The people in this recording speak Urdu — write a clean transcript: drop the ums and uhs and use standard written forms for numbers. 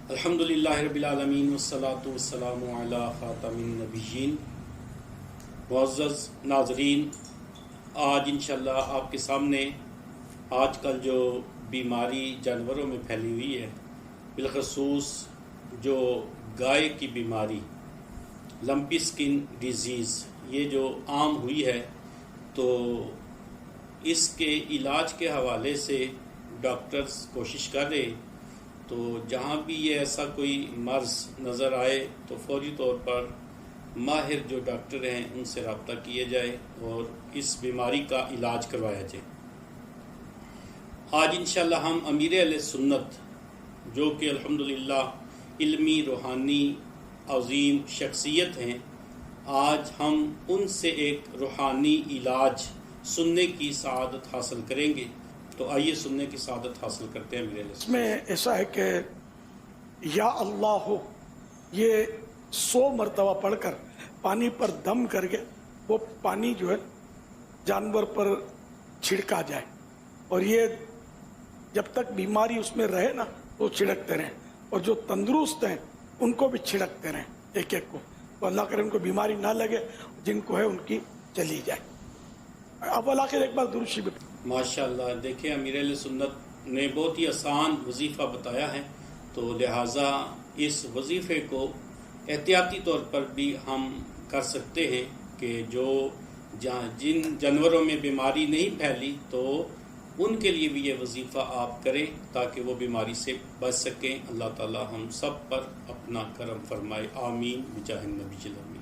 الحمدللہ رب العالمین والصلاة والسلام علی خاتم النبیین۔ معزز ناظرین، آج انشاءاللہ آپ کے سامنے آج کل جو بیماری جانوروں میں پھیلی ہوئی ہے، بالخصوص جو گائے کی بیماری لمپی سکن ڈیزیز، یہ جو عام ہوئی ہے، تو اس کے علاج کے حوالے سے ڈاکٹرز کوشش کر رہے، تو جہاں بھی یہ ایسا کوئی مرض نظر آئے تو فوری طور پر ماہر جو ڈاکٹر ہیں ان سے رابطہ کیا جائے اور اس بیماری کا علاج کروایا جائے۔ آج انشاءاللہ ہم امیر اہل سنت، جو کہ الحمدللہ علمی روحانی عظیم شخصیت ہیں، آج ہم ان سے ایک روحانی علاج سننے کی سعادت حاصل کریں گے۔ تو آئیے سننے کی سعادت حاصل کرتے ہیں امیر اہل سنت۔ اس میں ایسا ہے کہ یا اللہ ہو، یہ 100 مرتبہ پڑھ کر پانی پر دم کر کے وہ پانی جو ہے جانور پر چھڑکا جائے، اور یہ جب تک بیماری اس میں رہے نا وہ چھڑکتے رہیں، اور جو تندرست ہیں ان کو بھی چھڑکتے رہیں ایک ایک کو، تو اللہ کرے ان کو بیماری نہ لگے، جن کو ہے ان کی چلی جائے۔ اول آخر ایک بار درود شریف۔ ماشاءاللہ، دیکھیں امیر اہل سنت نے بہت ہی آسان وظیفہ بتایا ہے، تو لہٰذا اس وظیفے کو احتیاطی طور پر بھی ہم کر سکتے ہیں کہ جن جانوروں میں بیماری نہیں پھیلی تو ان کے لیے بھی یہ وظیفہ آپ کریں تاکہ وہ بیماری سے بچ سکیں۔ اللہ تعالی ہم سب پر اپنا کرم فرمائے، آمین بجاہ النبی صلی اللہ علیہ وسلم۔